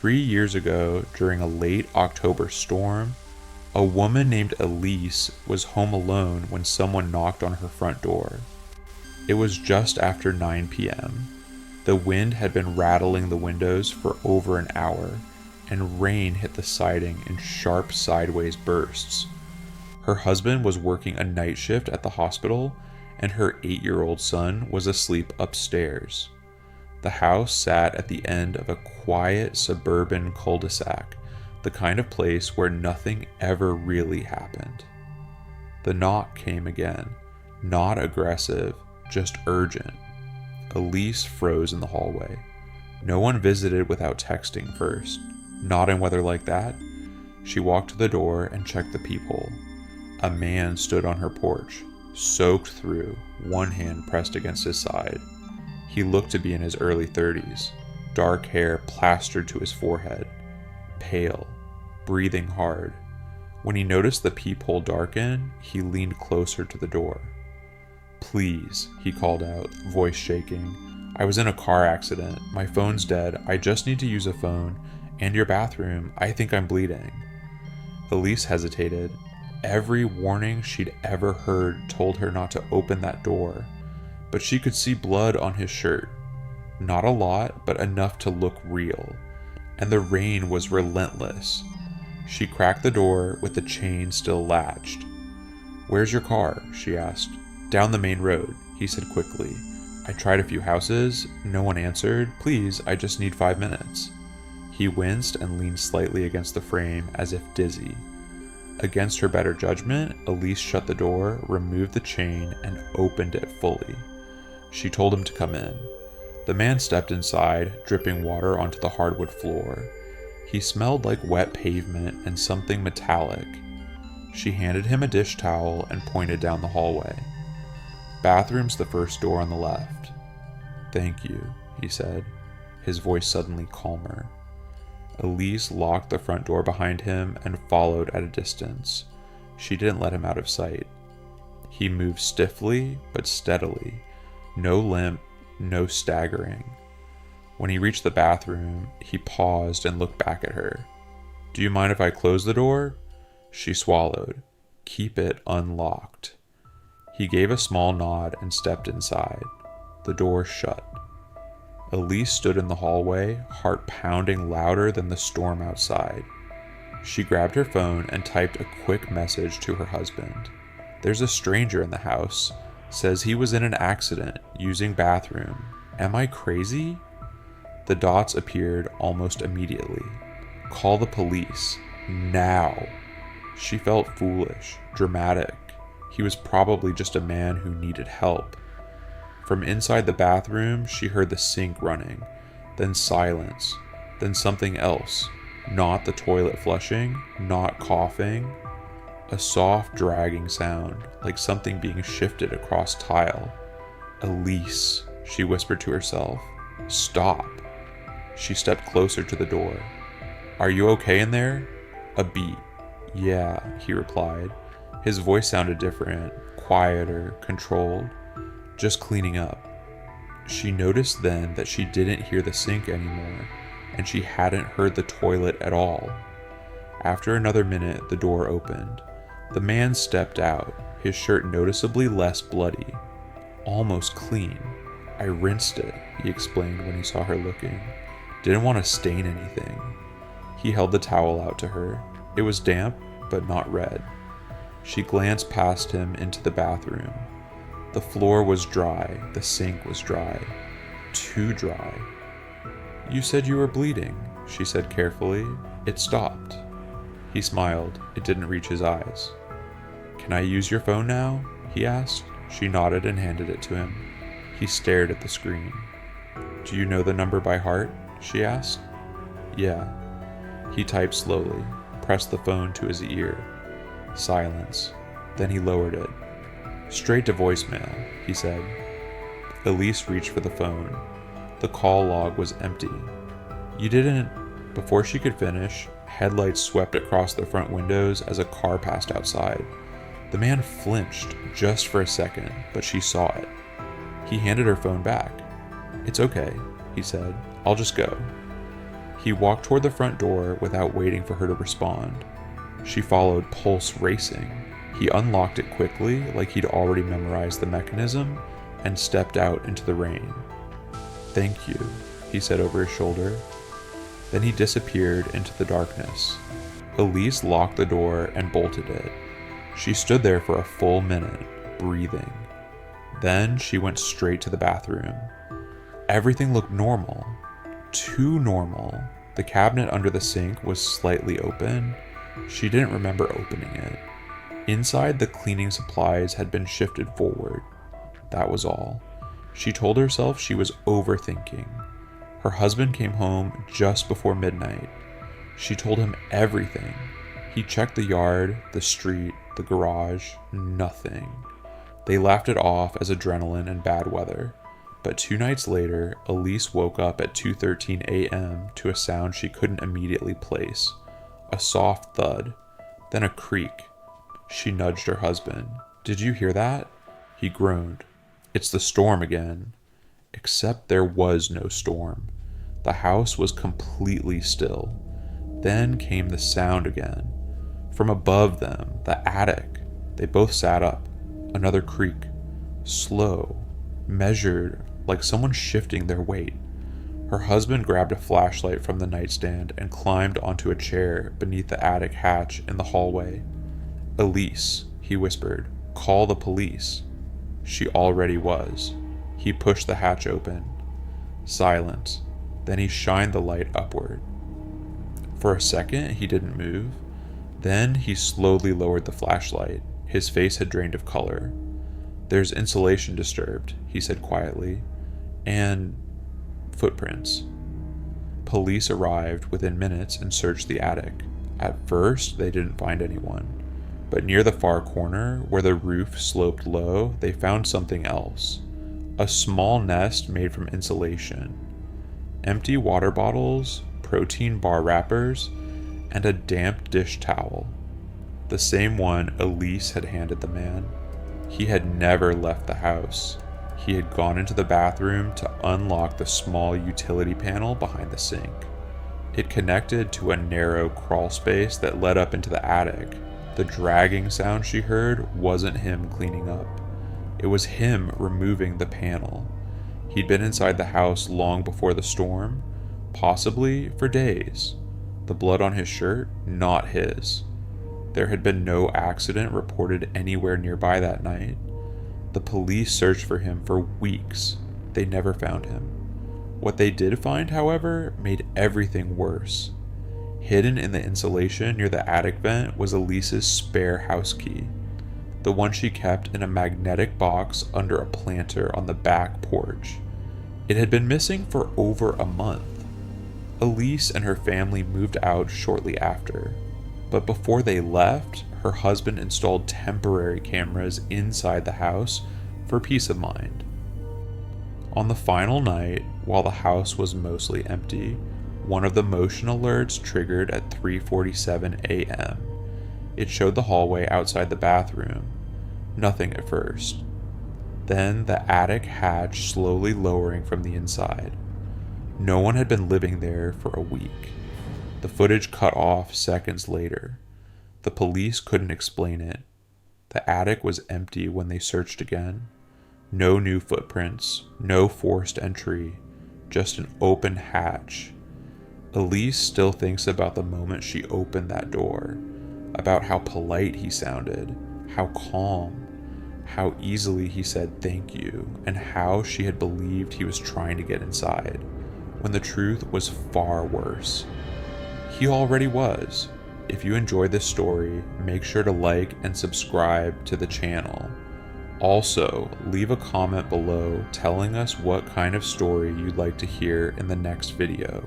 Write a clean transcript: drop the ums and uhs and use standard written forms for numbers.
3 years ago, during a late October storm, a woman named Elise was home alone when someone knocked on her front door. It was just after 9 p.m. The wind had been rattling the windows for over an hour, and rain hit the siding in sharp sideways bursts. Her husband was working a night shift at the hospital, and her 8-year-old son was asleep upstairs. The house sat at the end of a quiet suburban cul-de-sac, the kind of place where nothing ever really happened. The knock came again, not aggressive, just urgent. Elise froze in the hallway. No one visited without texting first. Not in weather like that. She walked to the door and checked the peephole. A man stood on her porch, soaked through, one hand pressed against his side. He looked to be in his early 30s, dark hair plastered to his forehead, pale, breathing hard. When he noticed the peephole darken, he leaned closer to the door. "Please," he called out, voice shaking. "I was in a car accident. My phone's dead. I just need to use a phone. And your bathroom. I think I'm bleeding." Elise hesitated. Every warning she'd ever heard told her not to open that door, but she could see blood on his shirt. Not a lot, but enough to look real. And the rain was relentless. She cracked the door with the chain still latched. "Where's your car?" she asked. "Down the main road," he said quickly. "I tried a few houses. No one answered. Please, I just need 5 minutes." He winced and leaned slightly against the frame as if dizzy. Against her better judgment, Elise shut the door, removed the chain, and opened it fully. She told him to come in. The man stepped inside, dripping water onto the hardwood floor. He smelled like wet pavement and something metallic. She handed him a dish towel and pointed down the hallway. "Bathroom's the first door on the left." "Thank you," he said, his voice suddenly calmer. Elise locked the front door behind him and followed at a distance. She didn't let him out of sight. He moved stiffly but steadily, no limp, no staggering. When he reached the bathroom, he paused and looked back at her. "Do you mind if I close the door?" She swallowed. "Keep it unlocked." He gave a small nod and stepped inside. The door shut. Elise stood in the hallway, heart pounding louder than the storm outside. She grabbed her phone and typed a quick message to her husband. "There's a stranger in the house. Says he was in an accident, using bathroom. Am I crazy?" The dots appeared almost immediately. "Call the police. Now." She felt foolish, dramatic. He was probably just a man who needed help. From inside the bathroom, she heard the sink running, then silence, then something else. Not the toilet flushing, not coughing. A soft dragging sound, like something being shifted across tile. "Elise," she whispered to herself. "Stop." She stepped closer to the door. "Are you okay in there?" A beat. "Yeah," he replied. His voice sounded different, quieter, controlled. "Just cleaning up." She noticed then that she didn't hear the sink anymore, and she hadn't heard the toilet at all. After another minute, the door opened. The man stepped out, his shirt noticeably less bloody. "Almost clean. I rinsed it," he explained when he saw her looking. "Didn't want to stain anything." He held the towel out to her. It was damp, but not red. She glanced past him into the bathroom. The floor was dry, the sink was dry. Too dry. "You said you were bleeding," she said carefully. "It stopped." He smiled. It didn't reach his eyes. "Can I use your phone now?" he asked. She nodded and handed it to him. He stared at the screen. "Do you know the number by heart?" she asked. "Yeah." He typed slowly, pressed the phone to his ear. Silence. Then he lowered it. "Straight to voicemail," he said. Elise reached for the phone. The call log was empty. "You didn't..." Before she could finish, headlights swept across the front windows as a car passed outside. The man flinched just for a second, but she saw it. He handed her phone back. "It's okay," he said. "I'll just go." He walked toward the front door without waiting for her to respond. She followed, pulse racing. He unlocked it quickly, like he'd already memorized the mechanism, and stepped out into the rain. "Thank you," he said over his shoulder. Then he disappeared into the darkness. Elise locked the door and bolted it. She stood there for a full minute, breathing. Then she went straight to the bathroom. Everything looked normal. Too normal. The cabinet under the sink was slightly open. She didn't remember opening it. Inside, the cleaning supplies had been shifted forward. That was all. She told herself she was overthinking. Her husband came home just before midnight. She told him everything. He checked the yard, the street, the garage. Nothing. They laughed it off as adrenaline and bad weather. But 2 nights later, Elise woke up at 2:13 a.m. to a sound she couldn't immediately place. A soft thud, then a creak. She nudged her husband. "Did you hear that?" He groaned. "It's the storm again." Except there was no storm. The house was completely still. Then came the sound again. From above them, the attic. They both sat up. Another creak. Slow. Measured, like someone shifting their weight. Her husband grabbed a flashlight from the nightstand and climbed onto a chair beneath the attic hatch in the hallway. "Elise," he whispered, "call the police." She already was. He pushed the hatch open. Silence. Then he shined the light upward. For a second, he didn't move. Then he slowly lowered the flashlight. His face had drained of color. "There's insulation disturbed," he said quietly. "And footprints." Police arrived within minutes and searched the attic. At first, they didn't find anyone. But near the far corner, where the roof sloped low, they found something else. A small nest made from insulation. Empty water bottles, protein bar wrappers, and a damp dish towel. The same one Elise had handed the man. He had never left the house. He had gone into the bathroom to unlock the small utility panel behind the sink. It connected to a narrow crawl space that led up into the attic. The dragging sound she heard wasn't him cleaning up. It was him removing the panel. He'd been inside the house long before the storm, possibly for days. The blood on his shirt, not his. There had been no accident reported anywhere nearby that night. The police searched for him for weeks. They never found him. What they did find, however, made everything worse. Hidden in the insulation near the attic vent was Elise's spare house key, the one she kept in a magnetic box under a planter on the back porch. It had been missing for over a month. Elise and her family moved out shortly after, but before they left, her husband installed temporary cameras inside the house for peace of mind. On the final night, while the house was mostly empty, one of the motion alerts triggered at 3:47 a.m. It showed the hallway outside the bathroom. Nothing at first. Then the attic hatch slowly lowering from the inside. No one had been living there for a week. The footage cut off seconds later. The police couldn't explain it. The attic was empty when they searched again. No new footprints, no forced entry, just an open hatch. Elise still thinks about the moment she opened that door, about how polite he sounded, how calm, how easily he said thank you, and how she had believed he was trying to get inside, when the truth was far worse. He already was. If you enjoyed this story, make sure to like and subscribe to the channel. Also, leave a comment below telling us what kind of story you'd like to hear in the next video.